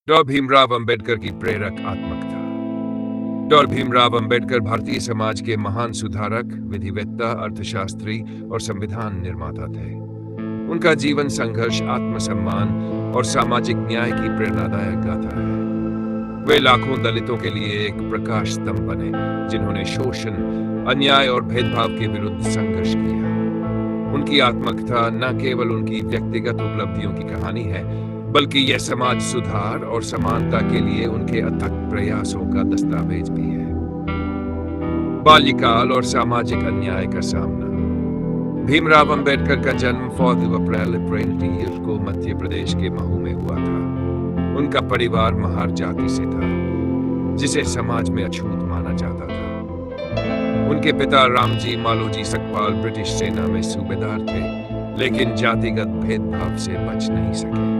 डॉ भीमराव अंबेडकर की प्रेरक आत्मकथा। डॉ भीमराव अंबेडकर भारतीय समाज के महान सुधारक, विधिवेत्ता, अर्थशास्त्री और संविधान निर्माता थे। उनका जीवन संघर्ष, आत्मसम्मान और सामाजिक न्याय की प्रेरणादायक गाथा है। वे लाखों दलितों के लिए एक प्रकाश स्तंभ बने, जिन्होंने शोषण, अन्याय और भेदभाव के विरुद्ध संघर्ष किया। उनकी आत्मकथा न केवल उनकी व्यक्तिगत उपलब्धियों की कहानी है, बल्कि यह समाज सुधार और समानता के लिए उनके अथक प्रयासों का दस्तावेज भी है। बाल्यकाल और सामाजिक अन्याय का सामना। भीमराव अंबेडकर का जन्म 4 अप्रैल 1880 को मध्य प्रदेश के महू में हुआ था। उनका परिवार महार जाति से था, जिसे समाज में अछूत माना जाता था। उनके पिता रामजी मालोजी सकपाल ब्रिटिश सेना में सूबेदार थे, लेकिन जातिगत भेदभाव से बच नहीं सके।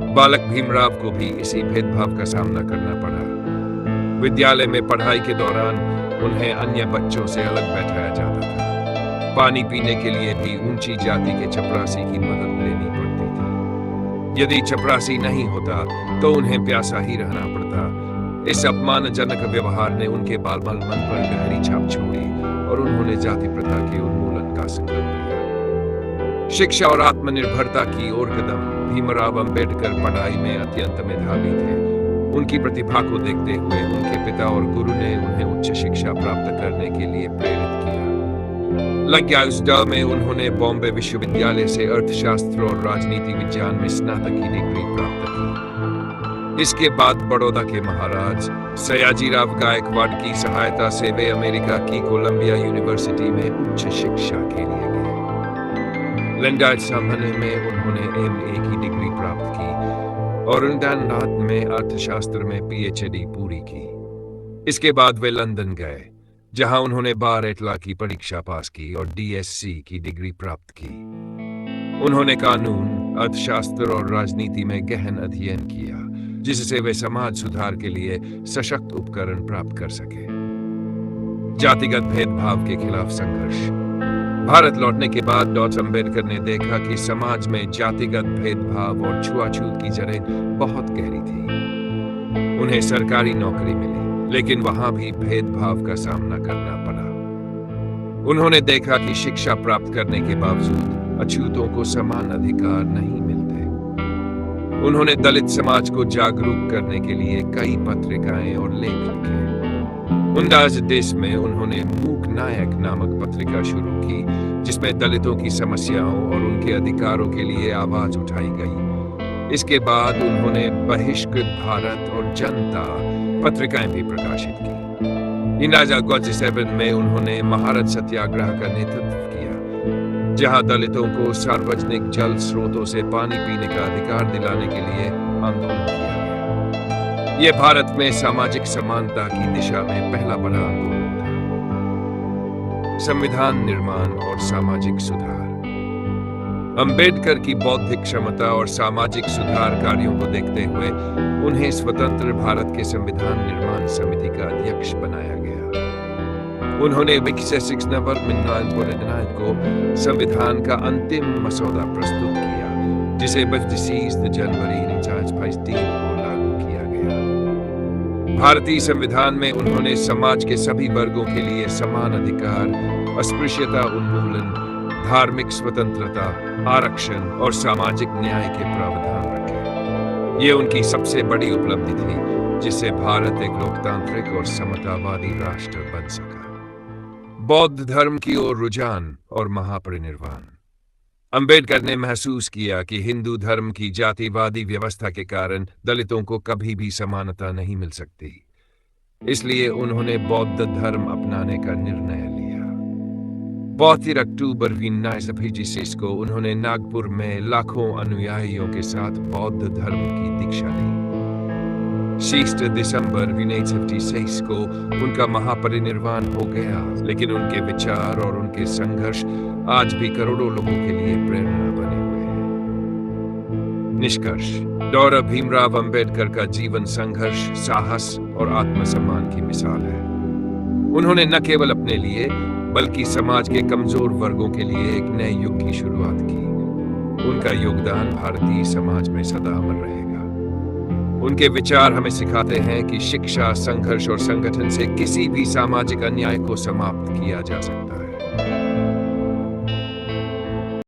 बालक भीमराव को भी इसी भेदभाव का सामना करना पड़ा। विद्यालय में पढ़ाई के दौरान उन्हें अन्य बच्चों से अलग बैठाया जाता था। पानी पीने के लिए भी ऊंची जाति के चपरासी की मदद लेनी पड़ती थी। यदि चपरासी नहीं होता तो उन्हें प्यासा ही रहना पड़ता। इस अपमानजनक व्यवहार ने उनके बाल-बाल मन पर गहरी छाप छोड़ी और उन्होंने जाति प्रथा के उन्मूलन का संकल्प लिया। शिक्षा और आत्मनिर्भरता की ओर कदम। भीमराव अंबेडकर पढ़ाई में अत्यंत मेधावी थे। उनकी प्रतिभा को देखते हुए उनके पिता और गुरु ने उन्हें उच्च शिक्षा प्राप्त करने के लिए प्रेरित किया। लज्ञा उस दौर में उन्होंने बॉम्बे विश्वविद्यालय से अर्थशास्त्र और राजनीति विज्ञान में स्नातक की डिग्री प्राप्त की। इसके बाद बड़ौदा के महाराज सयाजीराव गायकवाड़ की सहायता से वे अमेरिका की कोलंबिया यूनिवर्सिटी में उच्च शिक्षा के लिए गए। लंदन सामान्य में उन्होंने MA की डिग्री प्राप्त की और लंदन में अर्थशास्त्र में PhD पूरी की। इसके बाद वे लंदन गए, जहां उन्होंने बार एटला की परीक्षा पास की और DSc की डिग्री प्राप्त की। उन्होंने कानून, अर्थशास्त्र और राजनीति में गहन अध्ययन किया, जिससे वे समाज सुधार के लिए सशक्त उपकरण प्राप्त कर सके। जातिगत भेदभाव के खिलाफ संघर्ष। भारत लौटने के बाद डॉ अंबेडकर ने देखा कि समाज में जातिगत भेदभाव और छुआछूत की जड़ें बहुत गहरी थी। उन्हें सरकारी नौकरी मिली, लेकिन वहां भी भेदभाव का सामना करना पड़ा। उन्होंने देखा कि शिक्षा प्राप्त करने के बावजूद अछूतों को समान अधिकार नहीं मिलते। उन्होंने दलित समाज को जागरूक करने के लिए कई पत्रिकाएं और लेख लिखे। 1910 में उन्होंने मूक नायक नामक पत्रिका शुरू की, जिसमें दलितों की समस्याओं और उनके अधिकारों के लिए आवाज उठाई गई। इसके बाद उन्होंने बहिष्कृत भारत और जनता पत्रिकाएं भी प्रकाशित की। 1927 में उन्होंने महारत सत्याग्रह का नेतृत्व किया, जहां दलितों को सार्वजनिक जल स्रोतों से पानी पीने का अधिकार दिलाने के लिए आंदोलन किया गया। यह भारत में सामाजिक समानता की दिशा में पहला बड़ा आंदोलन था। संविधान निर्माण और सामाजिक सुधार। अंबेडकर की बौद्धिक क्षमता और सामाजिक सुधार कार्यों को देखते हुए उन्हें स्वतंत्र भारत के संविधान निर्माण समिति का अध्यक्ष बनाया गया। उन्होंने 26 नवंबर 1949 को संविधान का अंतिम मसौदा प्रस्तुत किया, जिसे 25 जनवरी 1950 को लागू किया गया। भारतीय संविधान में उन्होंने समाज के सभी वर्गों के लिए समान अधिकार, अस्पृश्यता उन्मूलन, धार्मिक स्वतंत्रता, आरक्षण और सामाजिक न्याय के प्रावधान रखे। ये उनकी सबसे बड़ी उपलब्धि थी, जिससे भारत एक लोकतांत्रिक और समतावादी राष्ट्र बन सका। बौद्ध धर्म की ओर रुझान और महापरिनिर्वाण। अंबेडकर ने महसूस किया कि हिंदू धर्म की जातिवादी व्यवस्था के कारण दलितों को कभी भी समानता नहीं मिल सकती। इसलिए उन्होंने बौद्ध धर्म अपनाने का निर्णय लिया। 12 अक्टूबर 1926 को उन्होंने नागपुर में लाखों अनुयायियों के साथ बौद्ध धर्म की दीक्षा ली। 6 दिसंबर 1956 को उनका महापरिनिर्वाण हो गया, लेकिन उनके विचार और उनके संघर्ष आज भी करोड़ों लोगों के लिए प्रेरणा बने हुए हैं। निष्कर्ष। डॉ भीमराव अंबेडकर का जीवन संघर्ष, साहस और आत्मसम्मान की मिसाल है। उन्होंने न केवल अपने लिए बल्कि समाज के कमजोर वर्गों के लिए एक नए युग की शुरुआत की। उनका योगदान भारतीय समाज में सदा अमर रहेगा। उनके विचार हमें सिखाते हैं कि शिक्षा, संघर्ष और संगठन से किसी भी सामाजिक अन्याय को समाप्त किया जा सकता है।